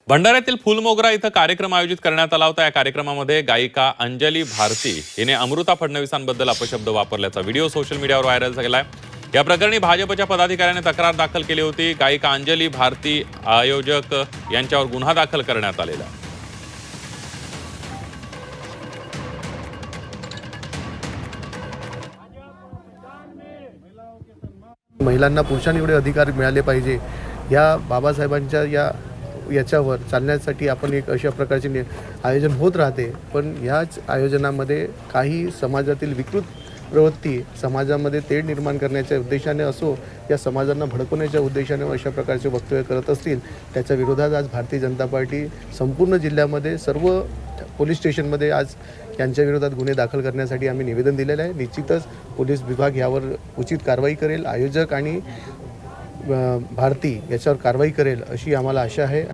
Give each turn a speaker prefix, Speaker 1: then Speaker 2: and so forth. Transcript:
Speaker 1: भंडाऱ्यातील फुलमोगरा इथं कार्यक्रम आयोजित करण्यात आला होता। या कार्यक्रमामध्ये गायिका अंजली भारती हिने अमृता फडणवीसांबद्दल अपशब्द वापरल्याचा व्हिडिओ सोशल मीडियावर व्हायरल झालाय। या प्रकरणी भाजपच्या पदाधिकाऱ्याने तक्रार दाखल केली होती। गायिका अंजली भारती आयोजक यांच्यावर गुन्हा दाखल करण्यात आलेला आहे।
Speaker 2: महिलांना पुरुषांनी एवढे अधिकार मिळाले पाहिजे या बाबासाहेबांच्या याच्यावर चालण्यासाठी आपण एक अशा प्रकारचे आयोजन होत राहते। पण ह्याच आयोजनामध्ये काही समाजातील विकृत प्रवृत्ती समाजामध्ये तेढ निर्माण करण्याच्या उद्देशाने असो या समाजांना भडकवण्याच्या उद्देशाने अशा प्रकारचे वक्तव्य करत असतील त्याच्या विरोधात आज भारतीय जनता पार्टी संपूर्ण जिल्ह्यामध्ये सर्व पोलीस स्टेशनमध्ये आज यांच्या विरोधात गुन्हे दाखल करण्यासाठी आम्ही निवेदन दिलेलं आहे। निश्चितच पोलीस विभाग यावर उचित कारवाई करेल, आयोजक आणि भारती याच्यावर कारवाई करेल अशी आम्हाला आशा आहे।